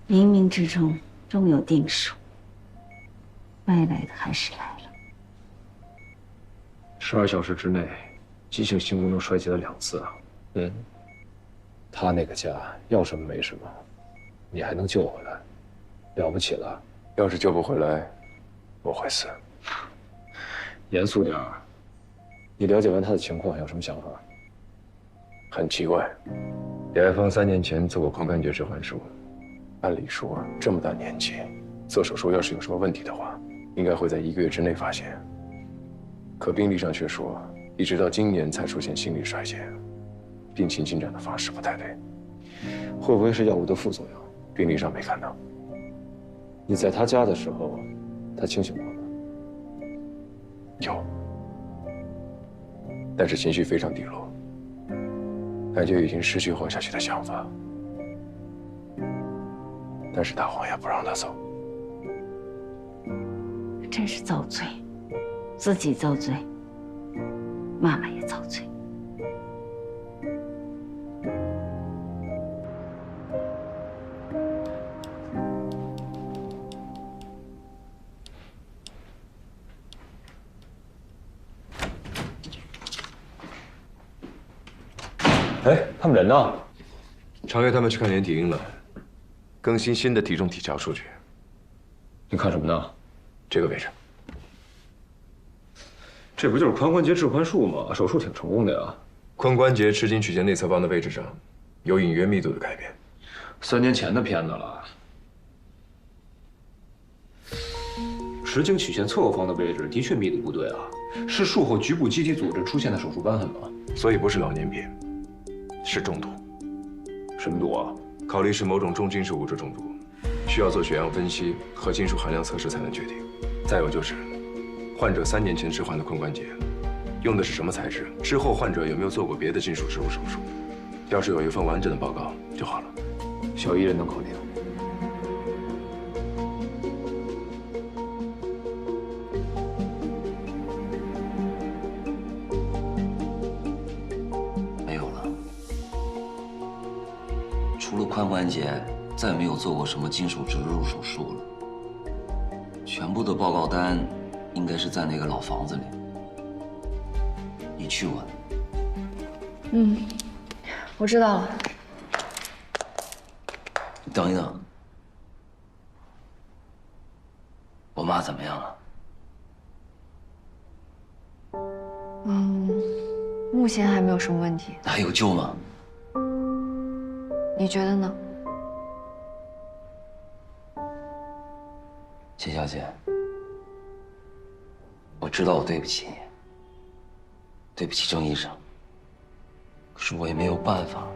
冥冥之中终有定数，该来的还是来了。12小时之内，急性心功能衰竭了2次啊！他那个家要什么没什么，你还能救回来，了不起了。要是救不回来，我会死。严肃点儿。你了解完他的情况有什么想法？很奇怪，李爱芳3年前做过髋关节置换术，按理说这么大年纪做手术，要是有什么问题的话，应该会在1个月之内发现。可病历上却说，一直到今年才出现心力衰竭，病情进展的方式不太对。会不会是药物的副作用？病历上没看到。你在他家的时候，他清醒过吗？有，但是情绪非常低落，感觉已经失去活下去的想法。但是大黄也不让他走。真是遭罪，自己遭罪，妈妈也遭罪。哎，他们人呢？常约他们去看连体婴了，更新新的体重体条数据。你看什么呢？这个位置。这不就是髋关节置换术吗？手术挺成功的呀。髋关节尺颈曲线内侧方的位置上有隐约密度的改变。3年前的片子了。尺颈曲线侧后方的位置的确密度不对啊，是术后局部基体组织出现的手术瘢痕吗？所以不是老年病，是中毒。什么毒啊？考虑是某种重金属物质中毒，需要做血样分析和金属含量测试才能确定。再有就是，患者3年前置换的髋关节，用的是什么材质？之后患者有没有做过别的金属植入手术？要是有一份完整的报告就好了。小医人能口定。没有了，除了髋关节，再没有做过什么金属植入手术了。全部的报告单应该是在那个老房子里，你去过？我知道了。你等一等，我妈怎么样了？目前还没有什么问题，还有救吗？你觉得呢？谢小姐，我知道我对不起你，对不起郑医生，可是我也没有办法，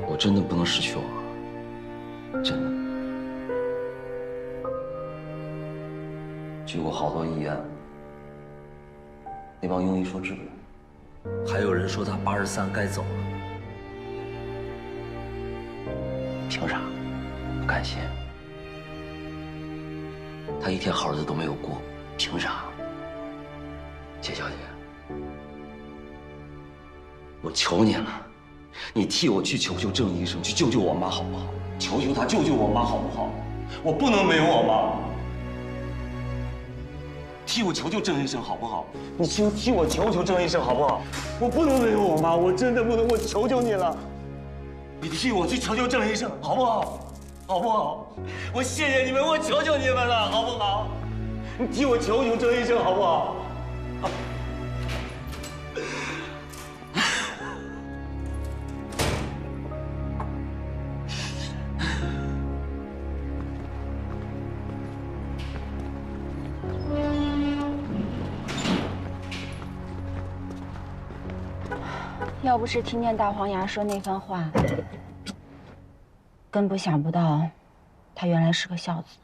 我真的不能失去我妈，真的。去过好多医院，那帮庸医说治不了，还有人说他83该走了，凭啥？不甘心？他一天好日子都没有过，凭啥？谢小姐，我求你了，你替我去求求郑医生，去救救我妈好不好？求求他救救我妈好不好？我不能没有我妈。替我求求郑医生好不好？你替我求求郑医生好不好？我不能没有我妈，我真的不能，我求求你了，你替我去求求郑医生好不好？好不好？我谢谢你们，我求求你们了，好不好？你替我求求郑医生好不好？要不是听见大黄牙说那番话，根本想不到，他原来是个孝子。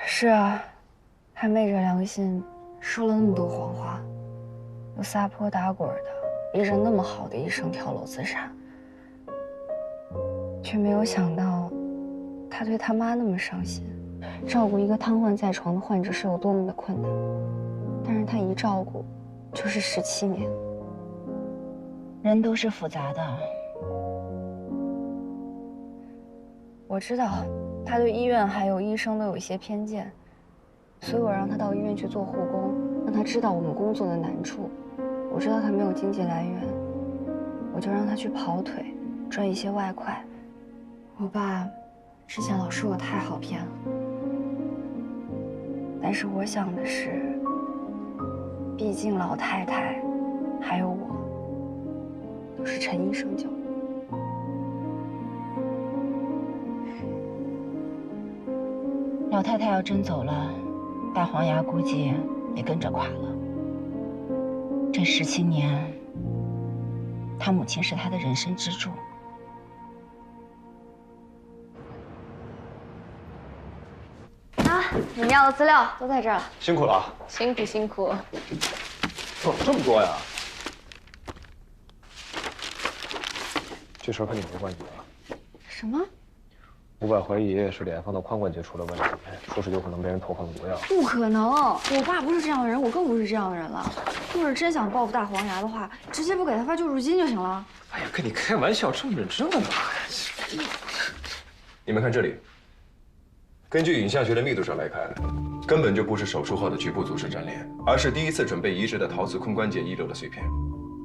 是啊，还昧着良心说了那么多谎话，又撒泼打滚的，逼着那么好的医生跳楼自杀，却没有想到，他对他妈那么上心，照顾一个瘫痪在床的患者是有多么的困难，但是他一照顾，就是17年。人都是复杂的，我知道，他对医院还有医生都有一些偏见，所以我让他到医院去做护工，让他知道我们工作的难处。我知道他没有经济来源，我就让他去跑腿，赚一些外快。我爸之前老说我太好骗了，但是我想的是，毕竟老太太还有我都是陈医生救的。老太太要真走了，大黄牙估计也跟着垮了。这17年，他母亲是他的人生支柱。啊，你们要的资料都在这儿了。辛苦了。辛苦辛苦。哦，这么多呀！这事儿和你没关系啊。什么？伍佰怀疑是脸方的髋关节出了问题，说是有可能被人投放毒药。不可能，我爸不是这样的人，我更不是这样的人了。要是真想报复大黄牙的话，直接不给他发救助金就行了。哎呀，跟你开玩笑，这么认真干嘛呀？你们看这里，根据影像学的密度上来看，根本就不是手术后的局部组织粘连，而是第一次准备移植的陶瓷髋关节遗留的碎片。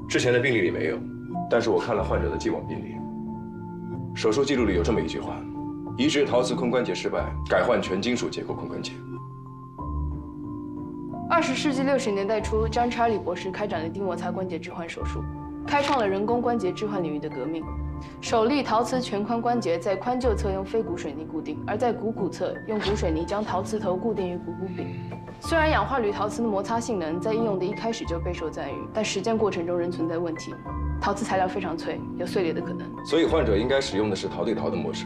之前的病历里没有，但是我看了患者的既往病历，手术记录里有这么一句话。移植陶瓷髋关节失败，改换全金属结构髋关节。20世纪60年代初，张查理博士开展了低摩擦关节置换手术，开创了人工关节置换领域的革命。首例陶瓷全髋关节在髋臼侧用非骨水泥固定，而在股骨侧用骨水泥将陶瓷头固定于股骨柄。虽然氧化铝陶瓷的摩擦性能在应用的一开始就备受赞誉，但实践过程中仍存在问题。陶瓷材料非常脆，有碎裂的可能。所以患者应该使用的是陶对陶的模式。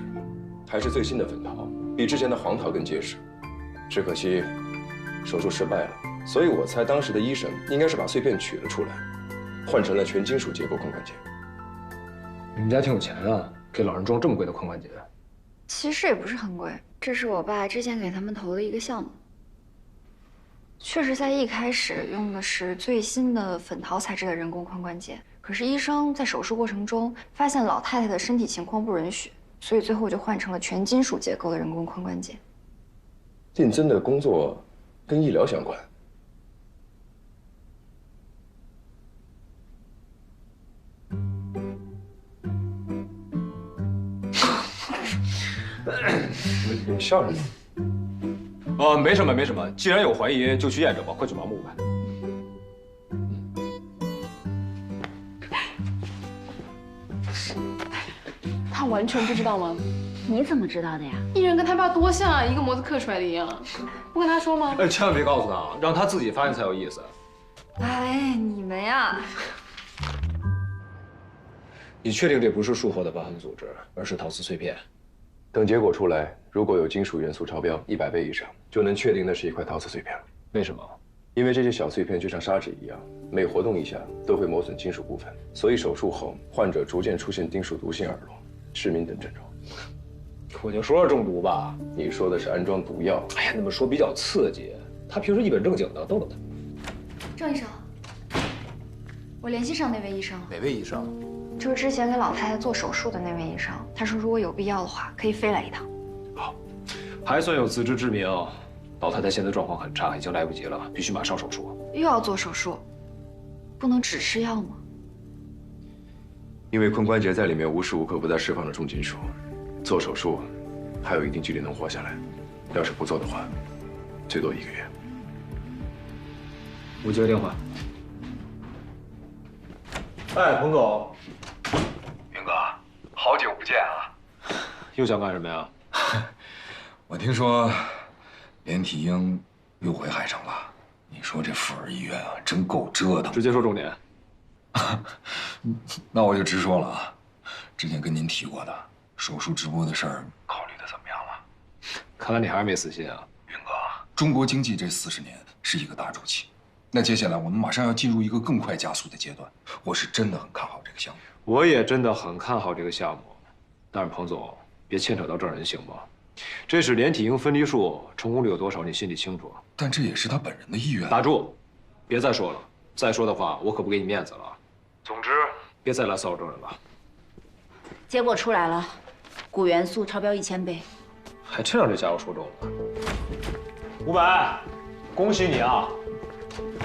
还是最新的粉陶，比之前的黄陶更结实。只可惜手术失败了，所以我猜当时的医生应该是把碎片取了出来，换成了全金属结构髋关节。你们家挺有钱啊，给老人装这么贵的髋关节。其实也不是很贵，这是我爸之前给他们投的一个项目。确实在一开始用的是最新的粉陶材质的人工髋关节，可是医生在手术过程中发现老太太的身体情况不允许。所以最后就换成了全金属结构的人工髋关节。定增的工作跟医疗相关。你笑什么？没什么没什么，既然有怀疑，就去验证吧，快去麻木吧。他完全不知道吗？你怎么知道的呀？艺人跟他爸多像啊，一个模子刻出来的一样。不跟他说吗？哎，千万别告诉他，让他自己发现才有意思。哎，你们呀！你确定这不是术后的疤痕组织，而是陶瓷碎片？等结果出来，如果有金属元素超标100倍以上，就能确定那是一块陶瓷碎片了。为什么？因为这些小碎片就像砂纸一样，每活动一下都会磨损金属部分，所以手术后患者逐渐出现金属毒性耳聋、失明等症状。我就说了中毒吧。你说的是安装毒药。哎呀，那么说比较刺激。他平时一本正经的，逗逗他。郑医生，我联系上那位医生了。哪位医生？就是之前给老太太做手术的那位医生。他说如果有必要的话，可以飞来一趟。好，还算有自知之明。老太太现在状况很差，已经来不及了，必须马上手术。又要做手术，不能只吃药吗？因为髋关节在里面无时无刻不在释放着重金属，做手术还有一定几率能活下来。要是不做的话，最多1个月。我接个电话。哎，彭总。云哥，好久不见啊！又想干什么呀？我听说连体婴又回海城了。你说这妇儿医院啊，真够折腾。直接说重点。那我就直说了啊，之前跟您提过的手术直播的事儿，考虑的怎么样了？看来你还是没死心啊。云哥，中国经济这40年是一个大周期，那接下来我们马上要进入一个更快加速的阶段。我是真的很看好这个项目。我也真的很看好这个项目，但是彭总，别牵扯到证人行吗？这是连体婴分离术，成功率有多少，你心里清楚。但这也是他本人的意愿。打住，别再说了，再说的话，我可不给你面子了。总之，别再来骚扰证人了。结果出来了，钴元素超标1000倍。还真让这家伙说中了。500，恭喜你啊！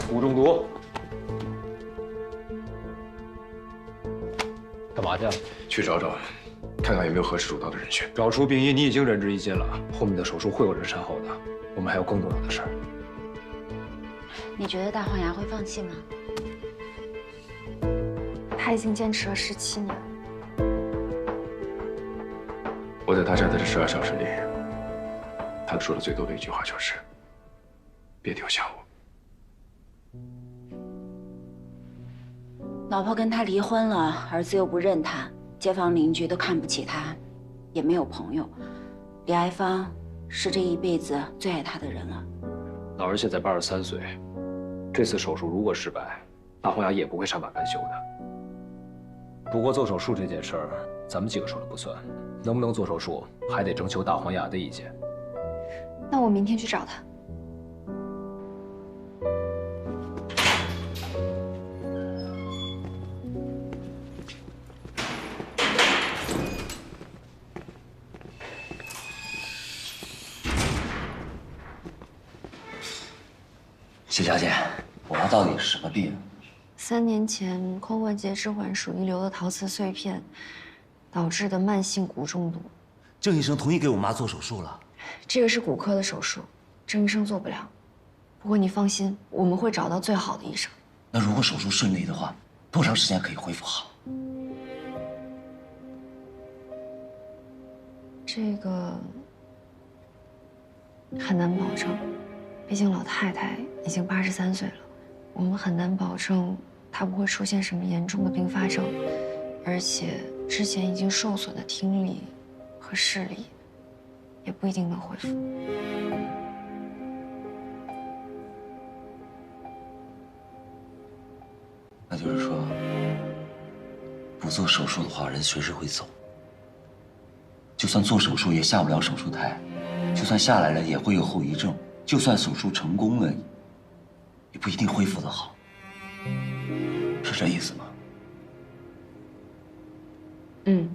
钴中毒。干嘛去？去找找，看看有没有合适主刀的人选。找出病因，你已经仁至义尽了，后面的手术会有人善后的。我们还有更重要的事儿。你觉得大黄牙会放弃吗？他已经坚持了17年。我在他杀他的12小时里，他说的最多的一句话就是：“别丢下我。”老婆跟他离婚了，儿子又不认他，街坊邻居都看不起他，也没有朋友。李爱芳是这一辈子最爱他的人了。老人现在83岁，这次手术如果失败，大黄牙也不会善罢甘休的。不过做手术这件事儿，咱们几个说了不算，能不能做手术还得征求大黄牙的意见。那我明天去找他。谢小姐，我要到底是什么病？3年前髋关节置换术遗留的陶瓷碎片导致的慢性骨中毒。郑医生同意给我妈做手术了。这个是骨科的手术，郑医生做不了。不过你放心，我们会找到最好的医生。那如果手术顺利的话，多长时间可以恢复好？这个很难保证，毕竟老太太已经83岁了，我们很难保证她不会出现什么严重的并发症，而且之前已经受损的听力和视力也不一定能恢复。那就是说，不做手术的话，人随时会走。就算做手术也下不了手术台，就算下来了也会有后遗症，就算手术成功了，也不一定恢复得好，是这意思吗？嗯。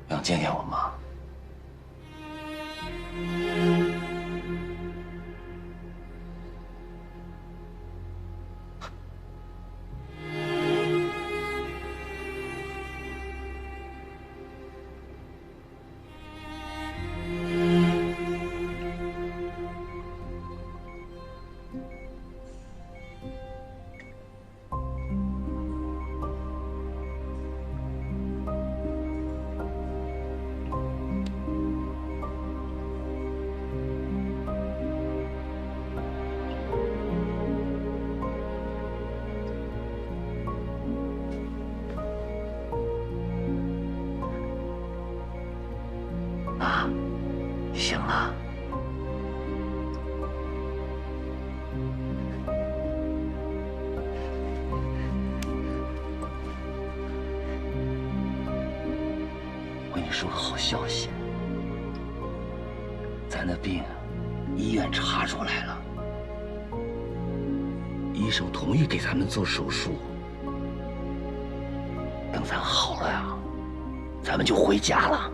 想见见我妈。醒了。我跟你说个好消息，咱的病医院查出来了，医生同意给咱们做手术。等咱好了呀，咱们就回家了。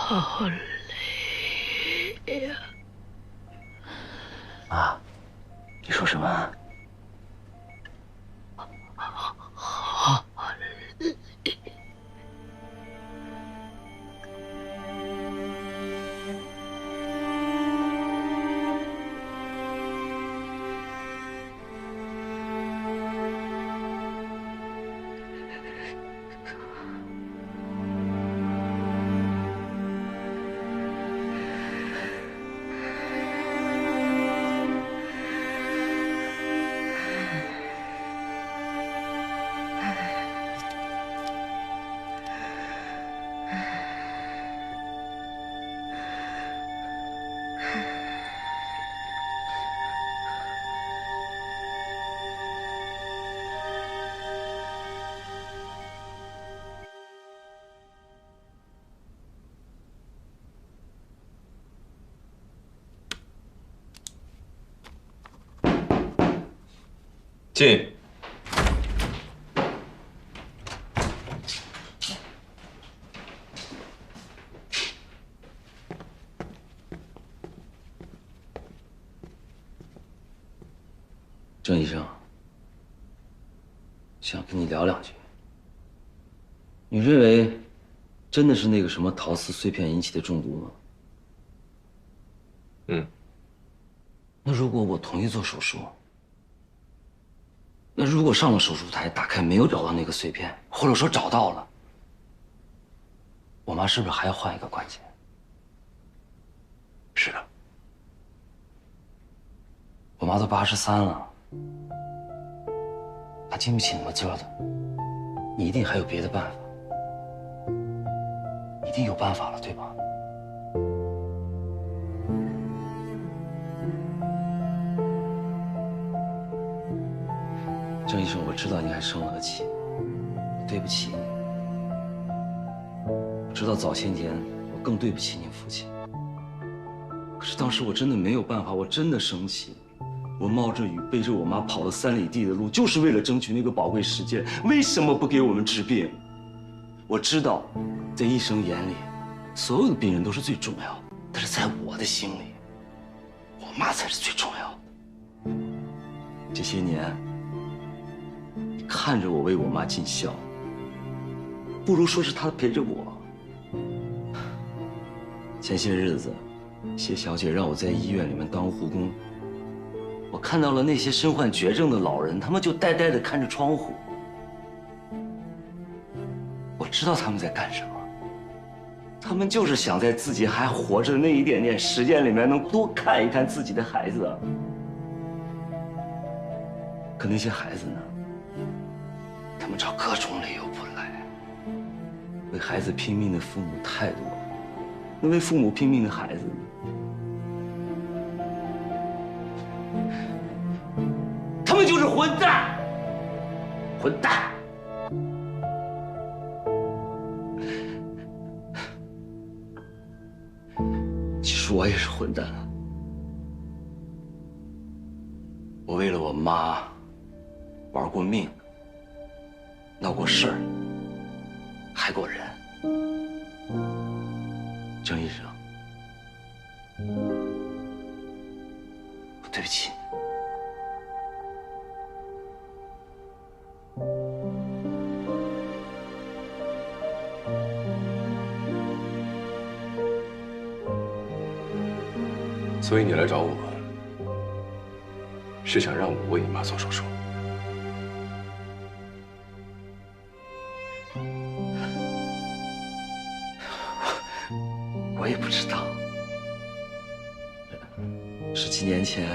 好累呀！妈，你说什么？好累。进。郑医生，想跟你聊两句。你认为真的是那个什么陶瓷碎片引起的中毒吗？那如果我同意做手术，那如果上了手术台打开没有找到那个碎片，或者说找到了，我妈是不是还要换一个关节？是的。我妈都83了，她经不起那么折腾。你一定还有别的办法，一定有办法了，对吧？郑医生，我知道你还生了个气，我对不起你。我知道早些年我更对不起您父亲，可是当时我真的没有办法，我真的生气。我冒着雨背着我妈跑了3里地的路，就是为了争取那个宝贵时间。为什么不给我们治病？我知道，在医生眼里，所有的病人都是最重要的，但是在我的心里，我妈才是最重要的。这些年，你看着我为我妈尽孝，不如说是她陪着我。前些日子，谢小姐让我在医院里面当护工。我看到了那些身患绝症的老人，他们就呆呆地看着窗户。我知道他们在干什么，他们就是想在自己还活着的那一点点时间里面，能多看一看自己的孩子。可那些孩子呢？他们找各种理由不来。为孩子拼命的父母太多了，那为父母拼命的孩子呢？他们就是混蛋，混蛋！其实我也是混蛋啊！我为了我妈玩过命，闹过事儿，害过人。郑医生，我对不起你。所以你来找我，是想让我为你妈做手术？我也不知道。17年前，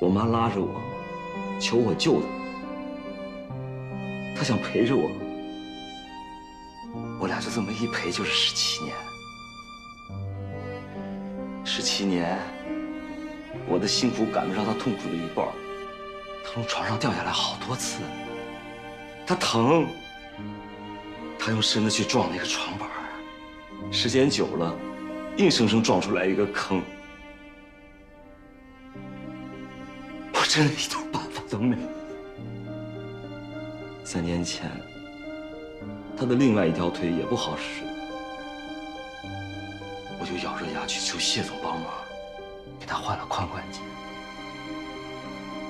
我妈拉着我，求我救她，她想陪着我，我俩就这么一陪就是17年。17年，我的幸福赶不上她痛苦的一半。她从床上掉下来好多次，她疼，她用身子去撞那个床板。时间久了，硬生生撞出来一个坑。我真的一点办法都没有。3年前，他的另外一条腿也不好使，我就咬着牙去求谢总帮忙，给他换了髋关节。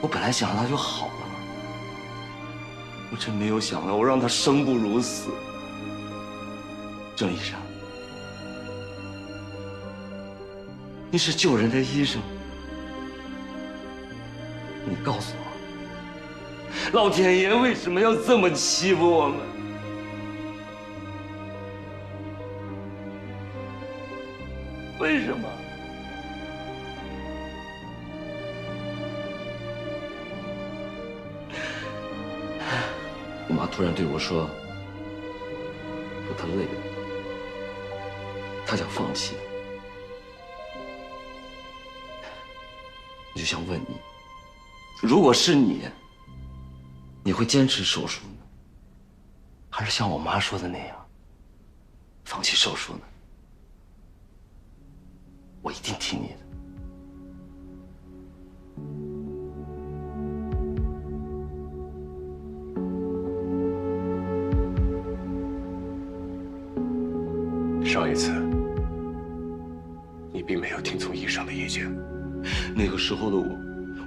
我本来想让他就好了，我真没有想到我让他生不如死。郑医生，你是救人的医生，你告诉我，老天爷为什么要这么欺负我们？为什么？我妈突然对我说：“她累了，她想放弃。”我就想问你，如果是你，你会坚持手术呢，还是像我妈说的那样，放弃手术呢？我一定听你的。你并没有听从医生的意见。那个时候的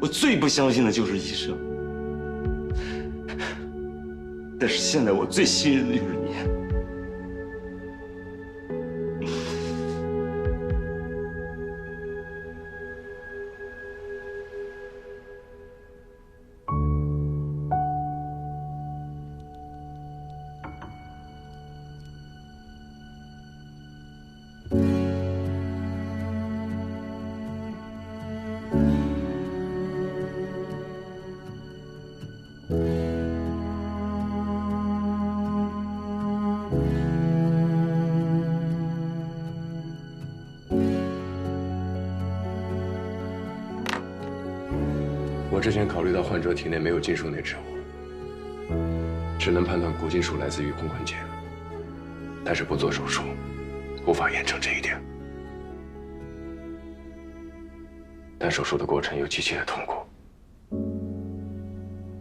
我最不相信的就是医生。但是现在我最信任的就是你。我之前考虑到患者体内没有金属内质物，只能判断钴金属来自于髋关节，但是不做手术，无法验证这一点。但手术的过程有极其的痛苦，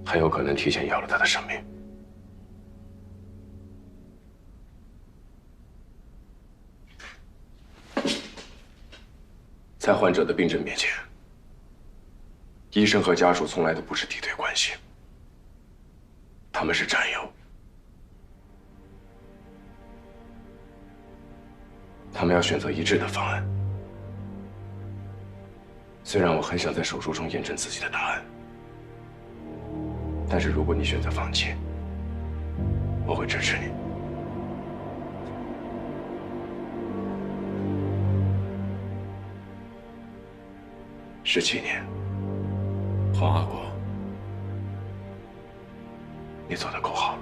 很有可能提前要了他的生命。在患者的病症面前，医生和家属从来都不是敌对关系，他们是战友。他们要选择一致的方案。虽然我很想在手术中验证自己的答案，但是如果你选择放弃，我会支持你。17年。黄阿国，你做得够好了。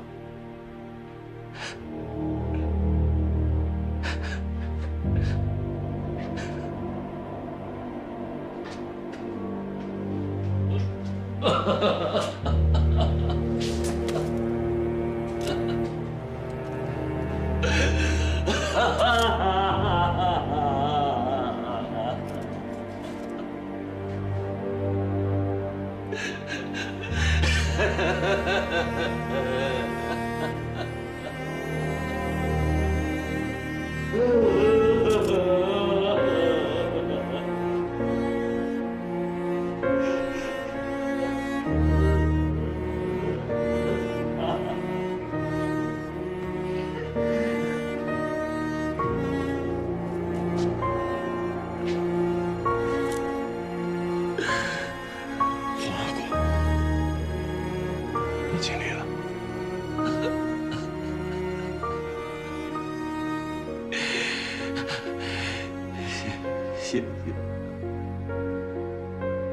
谢谢，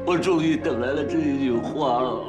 我终于等来了这一句话了。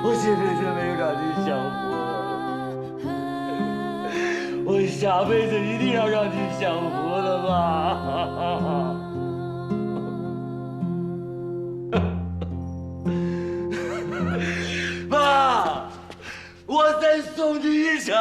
我这辈子没有让你享福，我下辈子一定要让你享福的妈。妈，我再送你一程。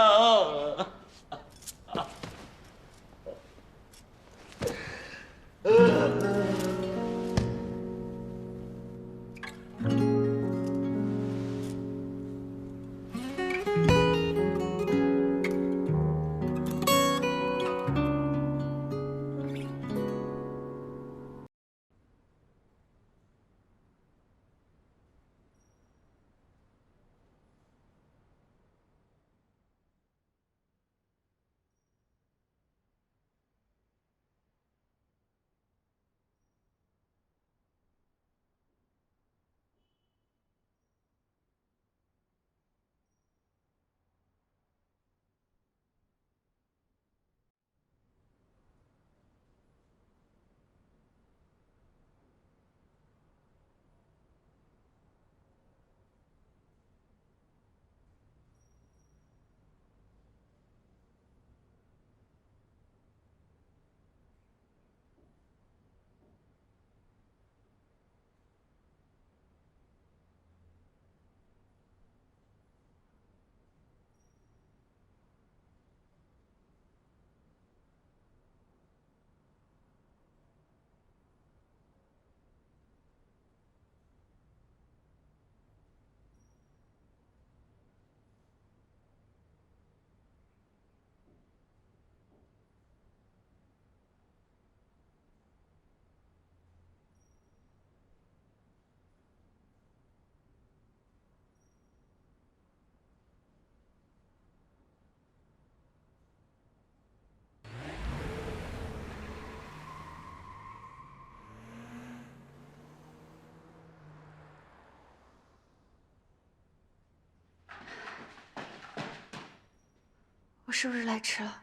是不是来迟了？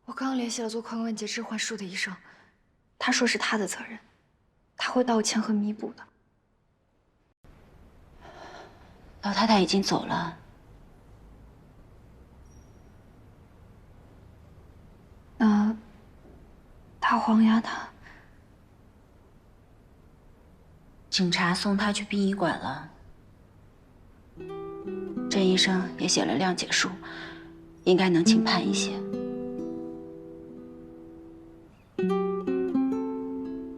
我刚联系了做髋关节置换术的医生，他说是他的责任，他会道歉和弥补的。老太太已经走了。那大黄鸭他？警察送他去殡仪馆了。郑医生也写了谅解书，应该能轻判一些。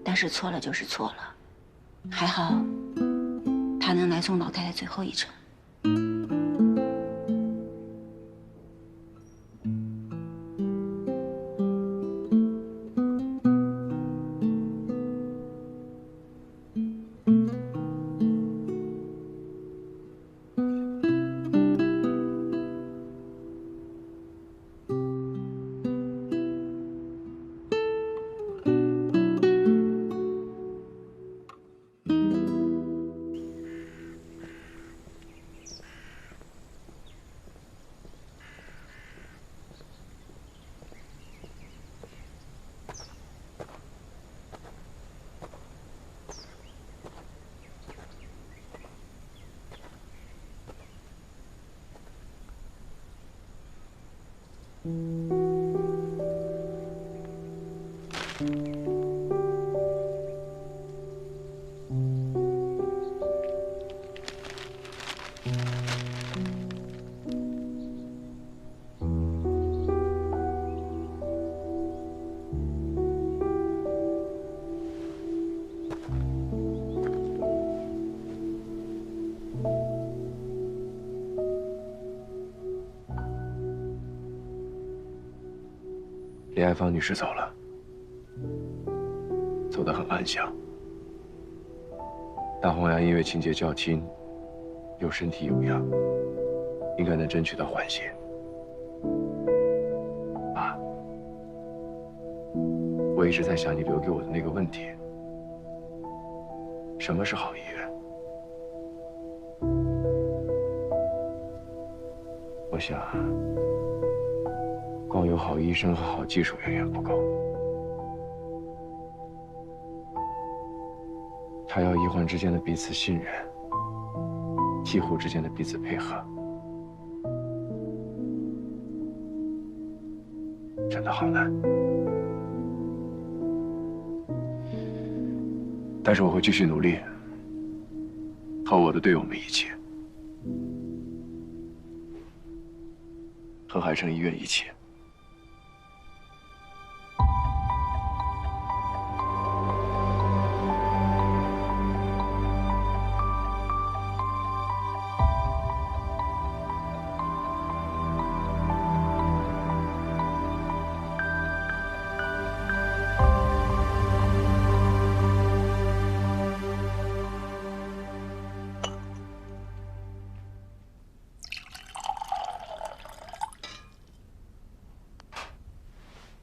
但是错了就是错了，还好他能来送老太太最后一程。李爱芳女士走了，走得很安详。大黄牙因为情节较轻，又身体有恙，应该能争取到缓些。爸，我一直在想你留给我的那个问题：什么是好医院？我想，光有好医生和好技术远远不够，他要医患之间的彼此信任，医护之间的彼此配合，真的好难。但是我会继续努力，和我的队友们一起，和海城医院一起。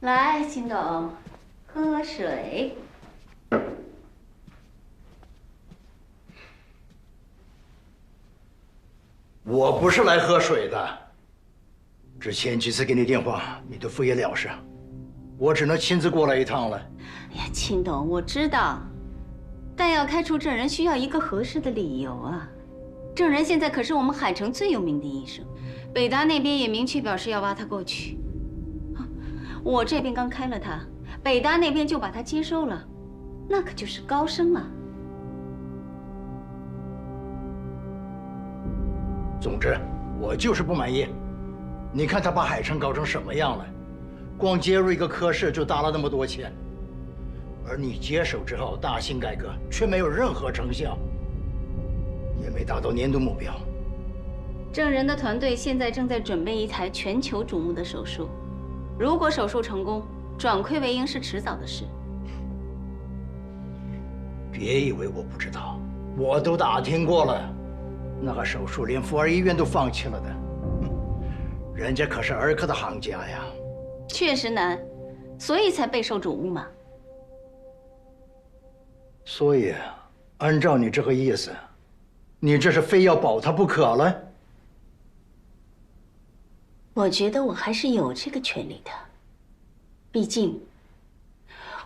来，秦董，喝水。我不是来喝水的。之前几次给你电话，你都敷衍了事，我只能亲自过来一趟了。哎呀，秦董，我知道，但要开除证人需要一个合适的理由啊。证人现在可是我们海城最有名的医生，北大那边也明确表示要挖他过去。我这边刚开了他，北大那边就把他接收了，那可就是高升啊。总之，我就是不满意。你看他把海城搞成什么样了？光接入一个科室就搭了那么多钱，而你接手之后大型改革却没有任何成效，也没达到年度目标。证人的团队现在正在准备一台全球瞩目的手术。如果手术成功，转亏为盈是迟早的事。别以为我不知道，我都打听过了。那个手术连妇儿医院都放弃了的，人家可是儿科的行家呀。确实难，所以才备受瞩目嘛。所以，按照你这个意思，你这是非要保他不可了？我觉得我还是有这个权利的，毕竟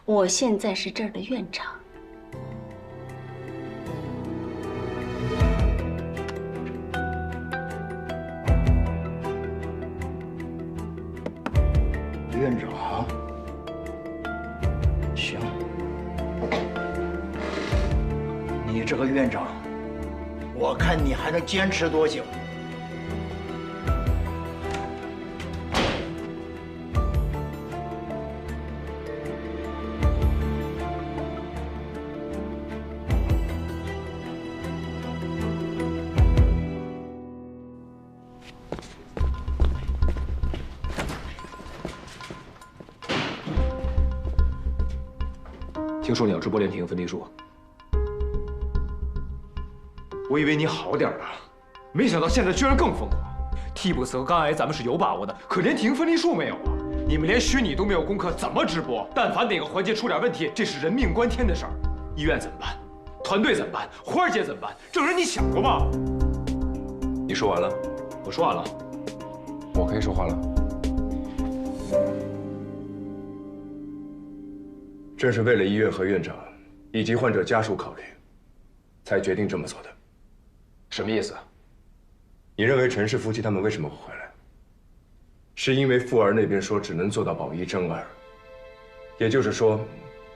我现在是这儿的院长。院长，行，你这个院长，我看你还能坚持多久？听说你要直播连体婴分离术，我以为你好点了，没想到现在居然更疯狂。替补和肝癌咱们是有把握的，可连体婴分离术没有啊！你们连虚拟都没有攻克，怎么直播？但凡哪个环节出点问题，这是人命关天的事儿。医院怎么办？团队怎么办？花儿姐怎么办？证人你想过吗？你说完了？我说完了。我可以说话了。正是为了医院和院长以及患者家属考虑，才决定这么做的。什么意思？你认为陈氏夫妻他们为什么会回来？是因为富儿那边说只能做到保一争二，也就是说，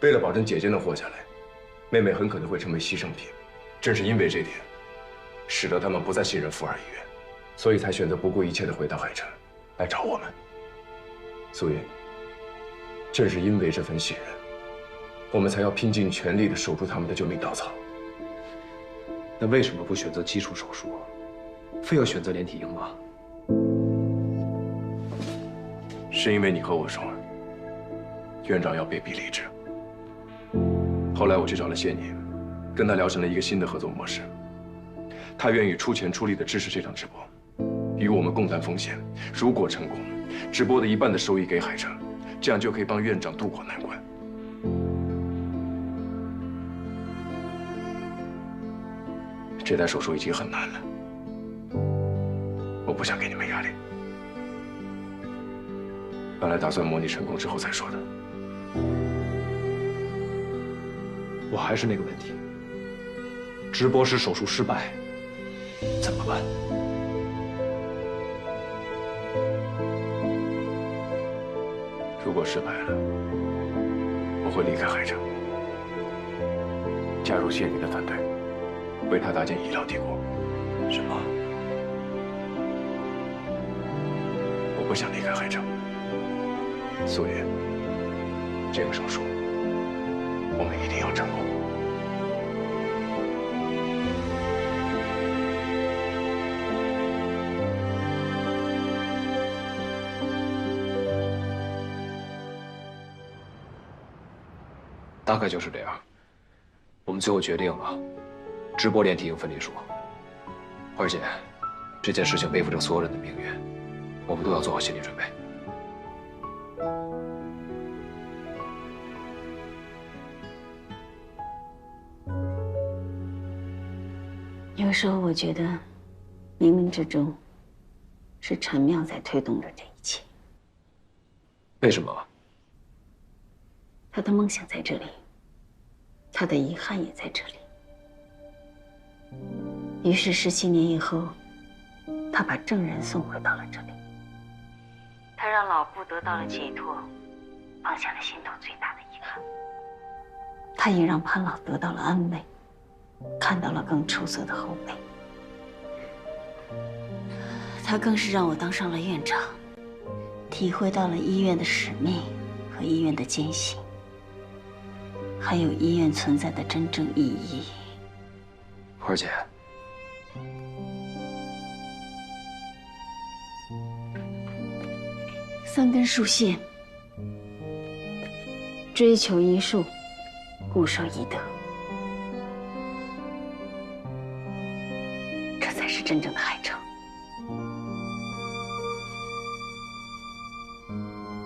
为了保证姐姐能活下来，妹妹很可能会成为牺牲品。正是因为这点，使得他们不再信任富儿医院，所以才选择不顾一切的回到海城，来找我们。苏云，正是因为这份信任，我们才要拼尽全力的守住他们的救命稻草。那为什么不选择基础手术，非要选择连体婴吗？是因为你和我说，院长要被逼离职。后来我去找了谢宁，跟他聊成了一个新的合作模式。他愿意出钱出力的支持这场直播，与我们共担风险。如果成功，直播的一半的收益给海城，这样就可以帮院长渡过难关。这台手术已经很难了，我不想给你们压力。本来打算模拟成功之后再说的。我还是那个问题，直播时手术失败，怎么办？如果失败了，我会离开海城，加入谢宁的团队，为他搭建医疗帝国。什么？我不想离开海城。苏云，这个手术我们一定要成功。大概就是这样。我们最后决定了，直播连体婴分离术。花儿姐，这件事情背负着所有人的命运，我们都要做好心理准备。有时候我觉得，冥冥之中，是陈妙在推动着这一切。为什么？他的梦想在这里，他的遗憾也在这里。于是17年以后，他把证人送回到了这里。他让老布得到了解脱，放下了心头最大的遗憾。他也让潘老得到了安慰，看到了更出色的后辈。他更是让我当上了院长，体会到了医院的使命和医院的艰辛，还有医院存在的真正意义。花儿姐，3根竖线，追求医术，固守医德，这才是真正的海城。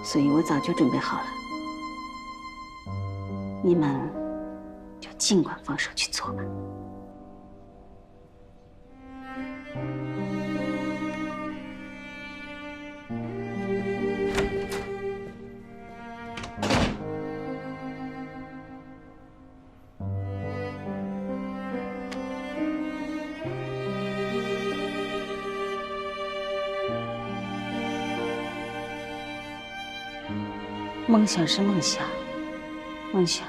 所以我早就准备好了，你们就尽管放手去做吧。梦想是梦想，梦想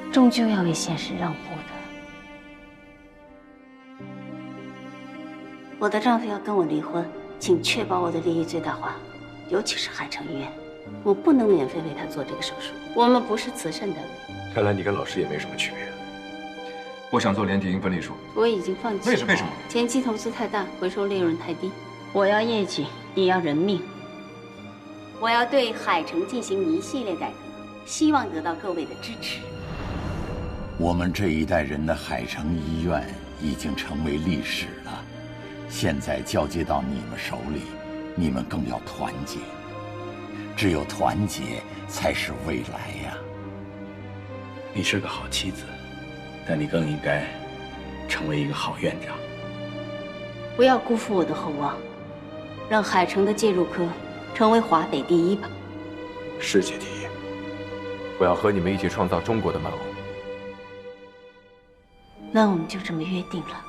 终究要为现实让步的。我的丈夫要跟我离婚，请确保我的利益最大化，尤其是海城医院，我不能免费为他做这个手术。我们不是慈善单位。看来你跟老师也没什么区别。我想做连体婴分离术。我已经放弃了。为什么？前期投资太大，回收利润太低。我要业绩，也要人命。我要对海城进行一系列改革，希望得到各位的支持。我们这一代人的海城医院已经成为历史了，现在交接到你们手里，你们更要团结。只有团结才是未来呀。你是个好妻子，但你更应该成为一个好院长。不要辜负我的厚望，让海城的介入科成为华北第一吧。世界第一。我要和你们一起创造中国的门户。那我们就这么约定了。